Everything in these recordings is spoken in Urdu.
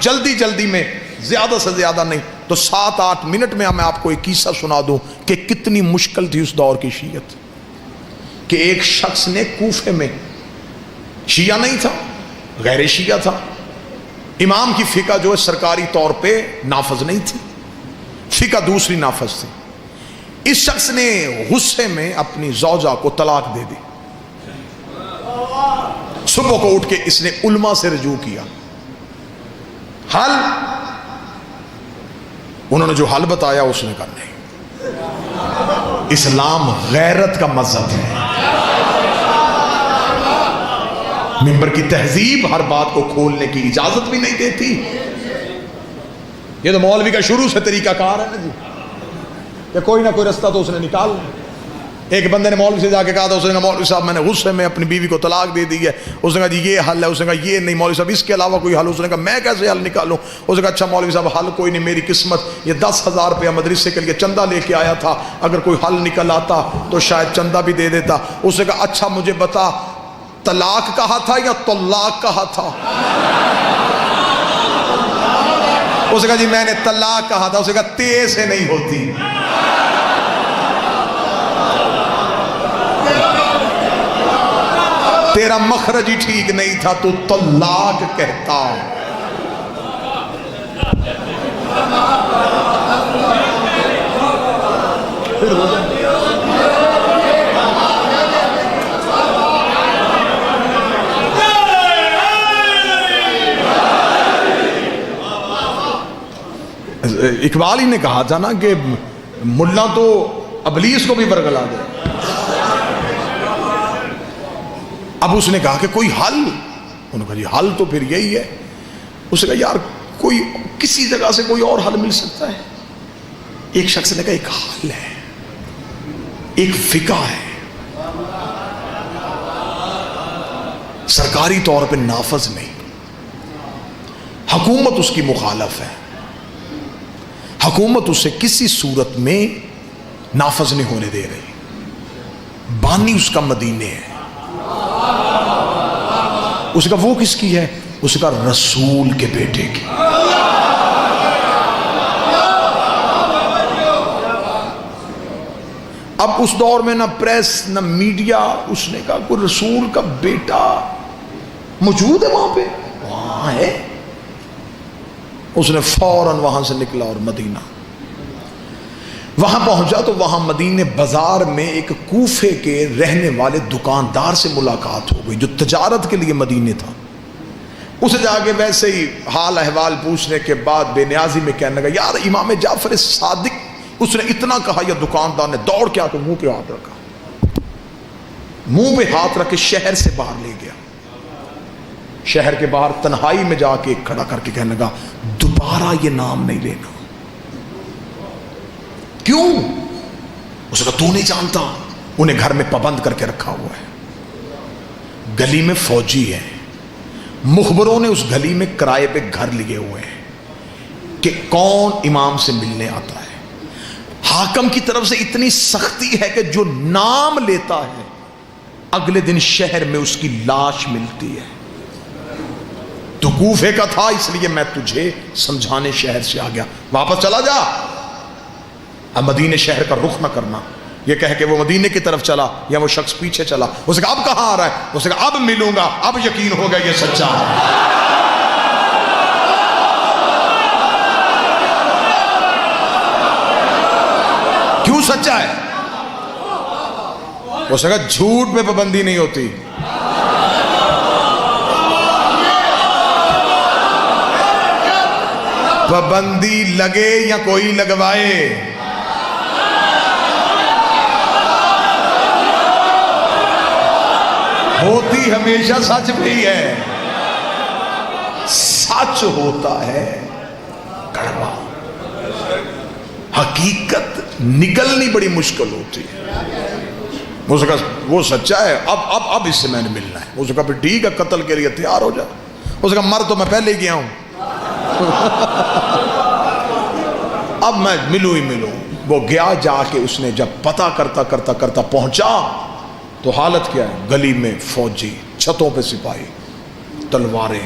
جلدی جلدی میں، زیادہ سے زیادہ نہیں تو 7-8 منٹ میں میں آپ کو ایک قصہ سنا دوں کہ کتنی مشکل تھی اس دور کی شیعت. کہ ایک شخص نے کوفے میں، شیعہ نہیں تھا، غیر شیعہ تھا، امام کی فقہ جو ہے سرکاری طور پہ نافذ نہیں تھی، فقہ دوسری نافذ تھی. اس شخص نے غصے میں اپنی زوجہ کو طلاق دے دی. صبح کو اٹھ کے اس نے علماء سے رجوع کیا. حل، انہوں نے جو حل بتایا اس نے کہا نہیں، اسلام غیرت کا مذہب ہے، ممبر کی تہذیب ہر بات کو کھولنے کی اجازت بھی نہیں دیتی. یہ تو مولوی کا شروع سے طریقہ کار ہے نا جی، کہ کوئی نہ کوئی رستہ تو اس نے نکال. ایک بندے نے مولوی سے جا کے کہا تھا، اس نے کہا مولوی صاحب میں نے غصے میں اپنی بیوی کو طلاق دے دی ہے. اس نے کہا جی یہ حل ہے. اس نے کہا یہ نہیں مولوی صاحب، اس کے علاوہ کوئی حل؟ اس نے کہا میں کیسے حل نکالوں؟ اس نے کہا اچھا مولوی صاحب حل کوئی نہیں، میری قسمت یہ 10,000 روپیہ مدرسے کے لیے چندہ لے کے آیا تھا، اگر کوئی حل نکل آتا تو شاید چندہ بھی دے دیتا. اس نے کہا اچھا مجھے بتا، طلاق کہا تھا یا طلاق کہا تھا؟ اس نے کہا جی میں نے طلاق کہا تھا. اس نے کہا تے سے نہیں ہوتی، تیرا مخرج ہی ٹھیک نہیں تھا، تو طلاق کہتا. اقبال ہی نے کہا تھا نا کہ ملا تو ابلیس کو بھی برگلا دے. اب اس نے کہا کہ کوئی حل؟ انہوں نے کہا جی حل تو پھر یہی ہے. اس نے کہا یار کوئی کسی جگہ سے کوئی اور حل مل سکتا ہے؟ ایک شخص نے کہا ایک حل ہے، ایک فقہ ہے، سرکاری طور پہ نافذ نہیں، حکومت اس کی مخالف ہے، حکومت اسے کسی صورت میں نافذ نہیں ہونے دے رہی، بانی اس کا مدینے ہے. اس کا وہ کس کی ہے؟ اس کا رسول کے بیٹے کی. اب اس دور میں نہ پریس نہ میڈیا، اس نے کہا کوئی رسول کا بیٹا موجود ہے وہاں پہ؟ وہاں ہے. اس نے فوراً وہاں سے نکلا اور مدینہ وہاں پہنچا تو وہاں مدینے بازار میں ایک کوفے کے رہنے والے دکاندار سے ملاقات ہو گئی جو تجارت کے لیے مدینے تھا. اسے جا کے ویسے ہی حال احوال پوچھنے کے بعد بے نیازی میں کہنے لگا یار امام جعفر صادق، اس نے اتنا کہا. یا دکاندار نے دوڑ کے آ کے منہ پہ ہاتھ رکھا، منہ پہ ہاتھ رکھ کے شہر سے باہر لے گیا. شہر کے باہر تنہائی میں جا کے کھڑا کر کے کہنے لگا دوبارہ یہ نام نہیں لینا. کیوں؟ اس نے کہا تو نہیں جانتا، انہیں گھر میں پابند کر کے رکھا ہوا ہے، گلی میں فوجی ہے، مخبروں نے اس گلی میں کرائے پہ گھر لیے ہوئے ہیں کہ کون امام سے ملنے آتا ہے. حاکم کی طرف سے اتنی سختی ہے کہ جو نام لیتا ہے اگلے دن شہر میں اس کی لاش ملتی ہے. تو کوفے کا تھا اس لیے میں تجھے سمجھانے شہر سے آ گیا، واپس چلا جا، اب مدینے شہر کا رخ نہ کرنا. یہ کہہ کے وہ مدینے کی طرف چلا یا وہ شخص پیچھے چلا. اس نے کہا اب کہاں آ رہا ہے؟ اس نے کہا اب ملوں گا، اب یقین ہوگا یہ سچا ہے. کیوں سچا ہے؟ اس نے کہا جھوٹ میں پابندی نہیں ہوتی، پابندی لگے یا کوئی لگوائے، ہوتی ہمیشہ سچ پہ ہی ہے. سچ ہوتا ہے کڑوا، حقیقت نکلنی بڑی مشکل ہوتی ہے. اس نے کہا وہ سچا ہے، اب اس سے میں نے ملنا ہے. اس نے کہا پھر ٹھیک ہے قتل کے لیے تیار ہو جا. اس نے کہا مر تو میں پہلے ہی گیا ہوں، اب میں ملوں ہی ملوں. وہ گیا، جا کے اس نے جب پتہ کرتا کرتا کرتا پہنچا تو حالت کیا ہے؟ گلی میں فوجی، چھتوں پہ سپاہی، تلواریں،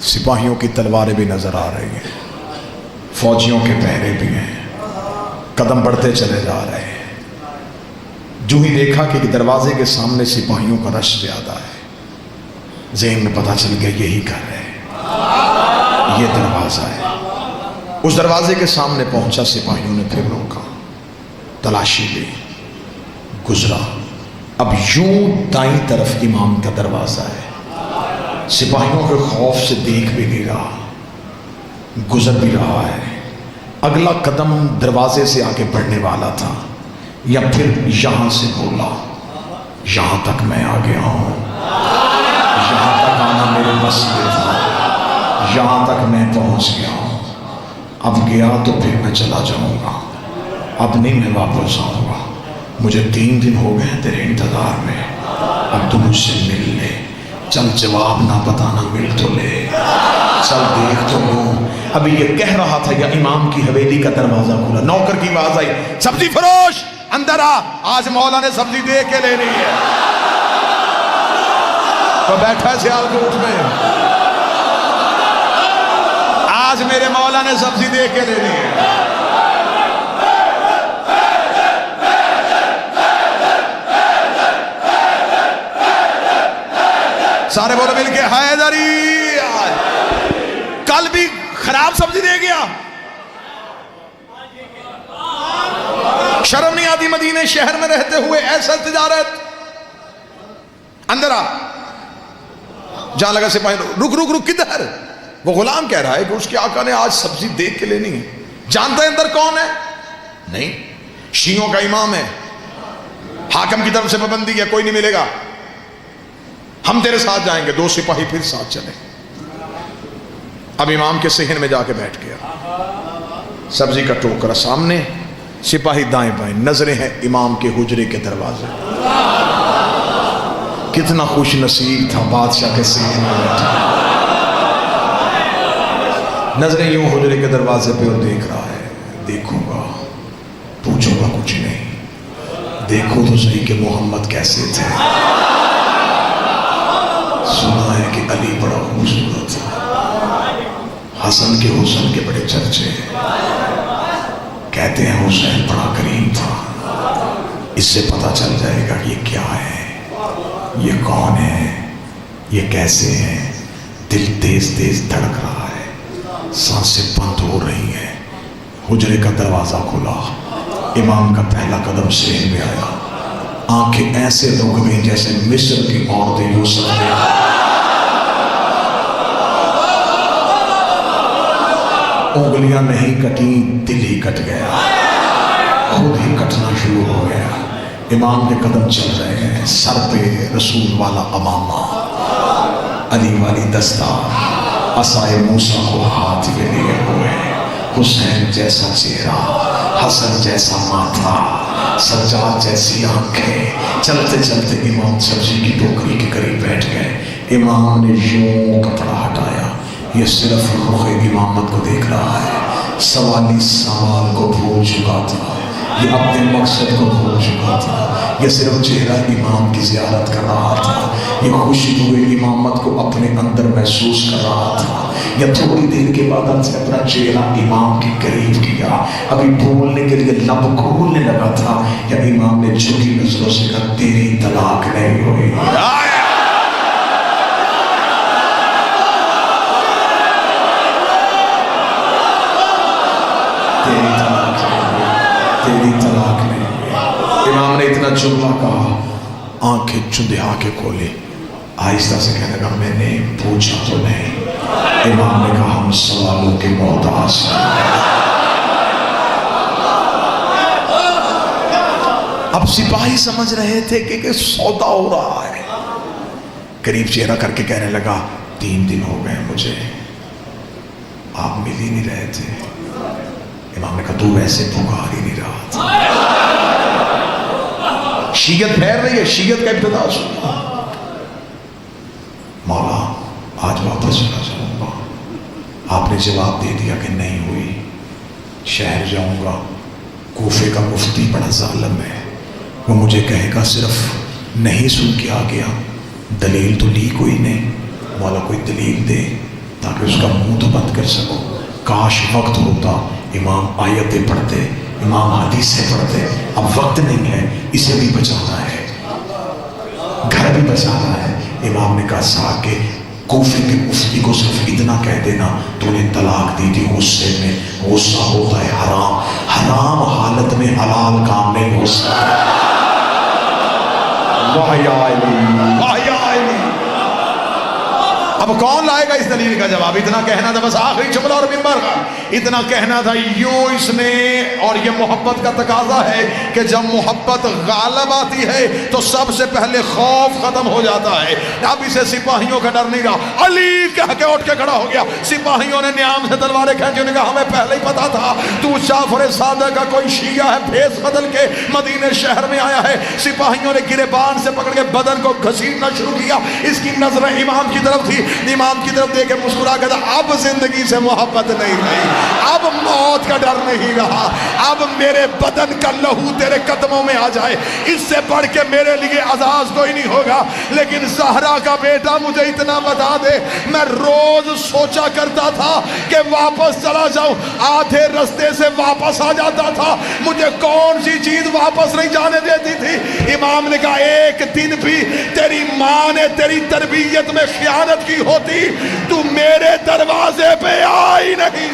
سپاہیوں کی تلواریں بھی نظر آ رہی ہیں، فوجیوں کے پہرے بھی ہیں، قدم بڑھتے چلے جا رہے ہیں۔ جو ہی دیکھا کہ دروازے کے سامنے سپاہیوں کا رش زیادہ ہے، ذہن میں پتہ چل گیا یہی کر رہے ہیں، یہ دروازہ ہے۔ اس دروازے کے سامنے پہنچا، سپاہیوں نے پھر روکا، تلاشی لی، گزرا۔ اب یوں دائیں طرف امام کا دروازہ ہے، سپاہیوں کے خوف سے دیکھ بھی نہیں رہا، گزر بھی رہا ہے۔ اگلا قدم دروازے سے آگے بڑھنے والا تھا، یا پھر یہاں سے بولا یہاں تک میں آ گیا ہوں، یہاں تک آنا میرے بس میں تھا، یہاں تک میں پہنچ گیا ہوں، اب گیا تو پھر میں چلا جاؤں گا، اب نہیں میں واپس آؤں گا، مجھے 3 دن ہو گئے تیرے انتظار میں، اب تو مجھ سے مل لے، چل جواب نہ بتانا مل تو لے، چل دیکھ تو لوں۔ ابھی یہ کہہ رہا تھا یا امام کی حویلی کا دروازہ کھلا، نوکر کی آواز آئی، سبزی فروش اندر آ، آج مولا نے سبزی دے کے لینی ہے۔ تو بیٹھا سیالکوٹ میں، آج میرے مولا نے سبزی دے کے لینی ہے۔ سارے بولو مل کے حیدری، کل بھی خراب سبزی دے گیا، شرم نہیں آتی مدینے شہر میں رہتے ہوئے ایسا تجارت؟ اندر آ، جہاں لگا سپاہی، رک رک رک، کدھر؟ وہ غلام کہہ رہا ہے کہ اس کے آقا نے آج سبزی دیکھ کے لینی ہے۔ جانتا ہے اندر کون ہے؟ نہیں، شیعوں کا امام ہے، حاکم کی طرف سے پابندی ہے، کوئی نہیں ملے گا، ہم تیرے ساتھ جائیں گے۔ 2 سپاہی پھر ساتھ چلے، اب امام کے صحن میں جا کے بیٹھ گیا، سبزی کا ٹوکرا سامنے، سپاہی دائیں بائیں، نظریں ہیں امام کے حجرے کے دروازے۔ کتنا خوش نصیب تھا بادشاہ کے صحن میں بیٹھا، نظریں یوں حجرے کے دروازے پہ، اور دیکھ رہا ہے، دیکھوں گا، پوچھوں گا کچھ نہیں، دیکھو تو صحیح کہ محمد کیسے تھے۔ سنا ہے کہ علی بڑا خوبصورت تھا، حسن کے حسن کے بڑے چرچے، کہتے ہیں حسین بڑا کریم تھا۔ اس سے پتہ چل جائے گا یہ کیا ہے، یہ کون ہے، یہ کیسے ہیں۔ دل تیز تیز دھڑک رہا ہے، سانسیں بند ہو رہی ہیں۔ حجرے کا دروازہ کھلا، امام کا پہلا قدم صحن میں آیا، آنکھیں ایسے رک گئیں جیسے مصر کی عورتیں یوسف نے، انگلیاں نہیں کٹیں، دل ہی کٹ گیا، خود ہی کٹنا شروع ہو گیا۔ امام کے قدم چل رہے ہیں، سر پہ رسول والا امامہ، علی والی دستار، عصائے موسیٰ کو ہاتھ میں لیے ہوئے، حسین جیسا چہرہ، حسن جیسا ماتھا، سجاد جیسی آنکھیں۔ چلتے چلتے امام سبزی کی ٹوکری کے قریب بیٹھ گئے، امام نے یوں کپڑا ہٹایا، یہ صرف رخ امامت کو دیکھ رہا ہے، سوالی سوال کو بھول چکا تھا، یہ اپنے مقصد کو بھول چکا تھا، یہ صرف چہرہ امام کی زیارت کر رہا تھا، یہ خوشبو امامت کو اپنے اندر محسوس کر رہا تھا۔ یا تھوڑی دیر کے بعد ہم سے اپنا چہرہ امام کے قریب کیا، ابھی بولنے کے لیے لب کھولنے لگا تھا، یا امام نے جھکی نظروں سے کہا تیری طلاق نہیں ہوئی، تیری طلاق نہیں ہوئی۔ امام نے اتنا جملہ کہا، آنکھیں چندھا کے کھولے، آہستہ سے کہنے لگا میں نے پوچھا تو نہیں۔ امام نے کہا ہم سوالوں کے محتاج ہیں۔ اب سپاہی سمجھ رہے تھے کہ سودا ہو رہا ہے، قریب چہرہ کر کے کہنے لگا 3 دن ہو گئے مجھے، آپ مل ہی نہیں رہے تھے۔ امام نے کہا تو ویسے پکار ہی نہیں رہا تھا۔ شیعت پھیر رہی ہے، شیعت کا ابتدا سنا، مولا آج واپس چلا جاؤں گا، آپ نے جواب دے دیا کہ نہیں ہوئی، شہر جاؤں گا، کوفے کا مفتی بڑا ظالم ہے، وہ مجھے کہے گا صرف نہیں سن کے آ گیا، دلیل تو لی کوئی نہیں، مولا کوئی دلیل دے۔ تاکہ اس کا منہ تو بند کر سکو. کاش وقت ہوتا امام آیتیں پڑھتے, امام حدیثیں پڑھتے. اب وقت نہیں ہے, اسے بھی بچانا ہے, گھر بھی بچانا ہے. امام نے کہا صاحب کہ کوفے کے مفتی کو صرف اتنا کہہ دینا تو انہیں طلاق دی تھی غصے میں. غصہ ہوتا ہے حرام, حرام حالت میں حلال کام نہیں ہو سکتا. واہ یا علی, واہ یا علی. اب کون لائے گا اس دلیل کا جواب؟ اتنا کہنا تھا بس, آخری جملہ اور منبر کا اتنا کہنا تھا. یوں اس نے, اور یہ محبت کا تقاضا ہے کہ جب محبت غالب آتی ہے تو سب سے پہلے خوف ختم ہو جاتا ہے. اب اسے سپاہیوں کا ڈر نہیں رہا. علی کہہ کے اٹھ کے کھڑا ہو گیا. سپاہیوں نے نیام سے تلواریں کھینچی, انہوں نے کہا ہمیں پہلے ہی پتا تھا تو جعفر صادق کا کوئی شیعہ ہے, بھیس بدل کے مدینے شہر میں آیا ہے. سپاہیوں نے گریبان سے پکڑ کے بدن کو گھسیٹنا شروع کیا. اس کی نظریں امام کی طرف تھی, امام کی طرف دیکھ کے مسکرا کے کہا اب زندگی سے محبت نہیں رہی, اب موت کا ڈر نہیں رہا, اب میرے بدن کا لہو تیرے قدموں میں آ جائے, اس سے بڑھ کے میرے لیے عزاز کوئی نہیں ہوگا. لیکن زہرا کا بیٹا مجھے اتنا بتا دے, میں روز سوچا کرتا تھا کہ واپس چلا جاؤں, آدھے رستے سے واپس آ جاتا تھا, مجھے کون سی چیز واپس نہیں جانے دیتی تھی. امام نے کہا ایک دن بھی تیری ماں نے تیری تربیت میں خیانت کی ہوتی تو میرے دروازے پہ آئی نہیں.